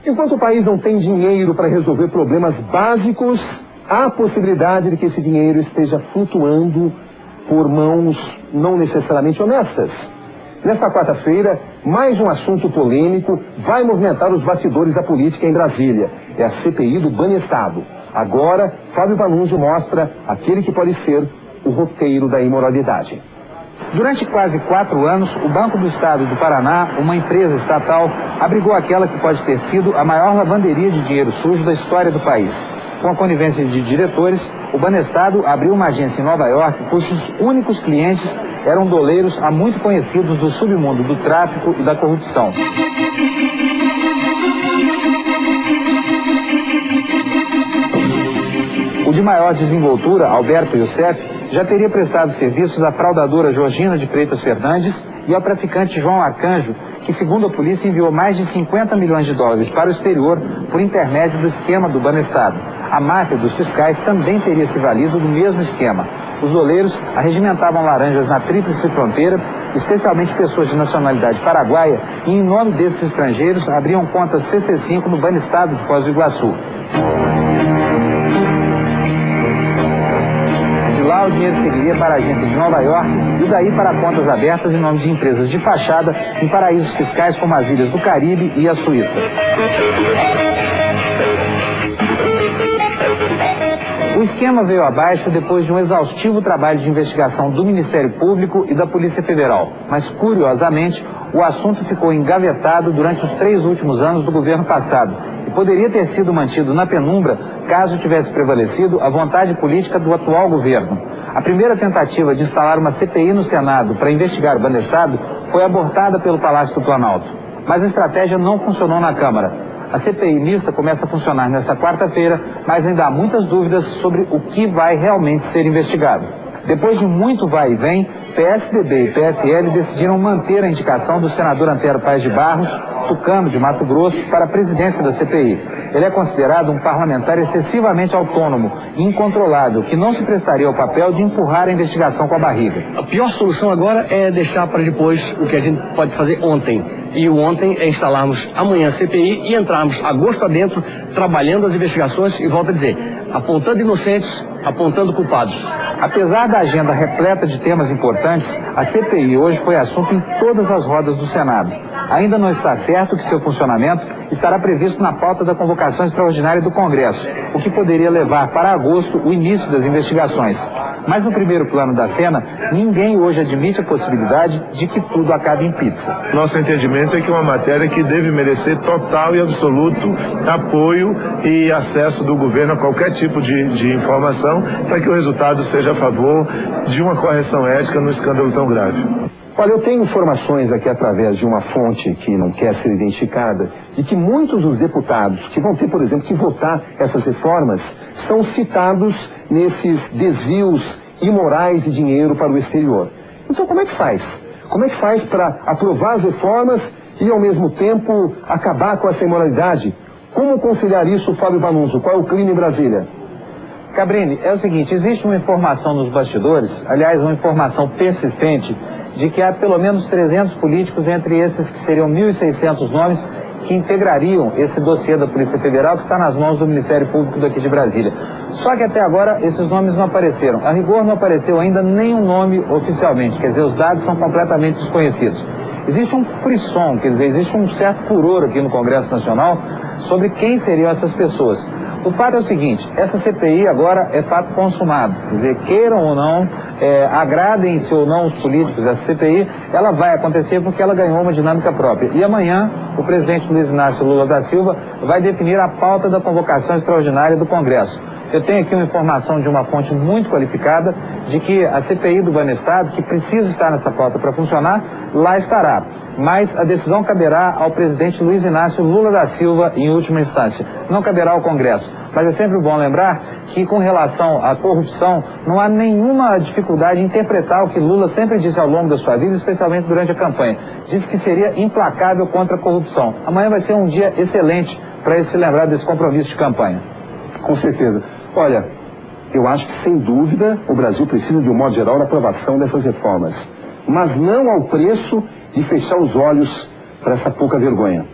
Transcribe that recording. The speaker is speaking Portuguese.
Enquanto o país não tem dinheiro para resolver problemas básicos, há a possibilidade de que esse dinheiro esteja flutuando por mãos não necessariamente honestas. Nesta quarta-feira, mais um assunto polêmico vai movimentar os bastidores da política em Brasília. É a CPI do Banestado. Agora, Fábio Panunzio mostra aquele que pode ser o roteiro da imoralidade. Durante quase 4 anos, o Banco do Estado do Paraná, uma empresa estatal, abrigou aquela que pode ter sido a maior lavanderia de dinheiro sujo da história do país. Com a conivência de diretores, o Banestado abriu uma agência em Nova York, cujos únicos clientes eram doleiros há muito conhecidos do submundo do tráfico e da corrupção. O de maior desenvoltura, Alberto Youssef, já teria prestado serviços à fraudadora Georgina de Freitas Fernandes e ao traficante João Arcanjo, que, segundo a polícia, enviou mais de 50 milhões de dólares para o exterior por intermédio do esquema do Banestado. A máfia dos fiscais também teria se valido do mesmo esquema. Os doleiros arregimentavam laranjas na tríplice fronteira, especialmente pessoas de nacionalidade paraguaia, e em nome desses estrangeiros abriam contas CC5 no Banestado de Foz do Iguaçu. De lá o dinheiro seguiria para a agência de Nova York e daí para contas abertas em nome de empresas de fachada em paraísos fiscais como as ilhas do Caribe e a Suíça. O esquema veio abaixo depois de um exaustivo trabalho de investigação do Ministério Público e da Polícia Federal. Mas, curiosamente, o assunto ficou engavetado durante os 3 últimos anos do governo passado e poderia ter sido mantido na penumbra caso tivesse prevalecido a vontade política do atual governo. A primeira tentativa de instalar uma CPI no Senado para investigar o Banestado foi abortada pelo Palácio do Planalto. Mas a estratégia não funcionou na Câmara. A CPI mista começa a funcionar nesta quarta-feira, mas ainda há muitas dúvidas sobre o que vai realmente ser investigado. Depois de muito vai e vem, PSDB e PSL decidiram manter a indicação do senador Antero Paes de Barros, tucano de Mato Grosso, para a presidência da CPI. Ele é considerado um parlamentar excessivamente autônomo e incontrolável, que não se prestaria ao papel de empurrar a investigação com a barriga. A pior solução agora é deixar para depois o que a gente pode fazer ontem. E o ontem é instalarmos amanhã a CPI e entrarmos a gosto adentro, trabalhando as investigações e, volto a dizer, apontando inocentes, apontando culpados. Apesar da agenda repleta de temas importantes, a CPI hoje foi assunto em todas as rodas do Senado. Ainda não está certo que seu funcionamento estará previsto na pauta da convocação extraordinária do Congresso, o que poderia levar para agosto o início das investigações. Mas no primeiro plano da cena, ninguém hoje admite a possibilidade de que tudo acabe em pizza. Nosso entendimento é que é uma matéria que deve merecer total e absoluto apoio e acesso do governo a qualquer tipo de informação para que o resultado seja a favor de uma correção ética num escândalo tão grave. Olha, eu tenho informações aqui através de uma fonte que não quer ser identificada, de que muitos dos deputados que vão ter, por exemplo, que votar essas reformas, são citados nesses desvios imorais de dinheiro para o exterior. Então como é que faz? Como é que faz para aprovar as reformas e, ao mesmo tempo, acabar com essa imoralidade? Como conciliar isso, Fábio Panunzio? Qual é o crime em Brasília? Cabrini, é o seguinte, existe uma informação nos bastidores, aliás, uma informação persistente, de que há pelo menos 300 políticos, entre esses que seriam 1.600 nomes, que integrariam esse dossiê da Polícia Federal que está nas mãos do Ministério Público daqui de Brasília. Só que até agora esses nomes não apareceram. A rigor não apareceu ainda nenhum nome oficialmente, quer dizer, os dados são completamente desconhecidos. Existe um frisson, quer dizer, existe um certo furor aqui no Congresso Nacional sobre quem seriam essas pessoas. O fato é o seguinte, essa CPI agora é fato consumado, quer dizer, queiram ou não, agradem-se ou não os políticos, essa CPI, ela vai acontecer porque ela ganhou uma dinâmica própria. E amanhã, o presidente Luiz Inácio Lula da Silva vai definir a pauta da convocação extraordinária do Congresso. Eu tenho aqui uma informação de uma fonte muito qualificada de que a CPI do Banestado, que precisa estar nessa pauta para funcionar, lá estará. Mas a decisão caberá ao presidente Luiz Inácio Lula da Silva em última instância. Não caberá ao Congresso. Mas é sempre bom lembrar que, com relação à corrupção, não há nenhuma dificuldade em interpretar o que Lula sempre disse ao longo da sua vida, especialmente durante a campanha. Disse que seria implacável contra a corrupção. Amanhã vai ser um dia excelente para ele se lembrar desse compromisso de campanha. Com certeza. Olha, eu acho que, sem dúvida, o Brasil precisa, de um modo geral, da aprovação dessas reformas. Mas não ao preço de fechar os olhos para essa pouca vergonha.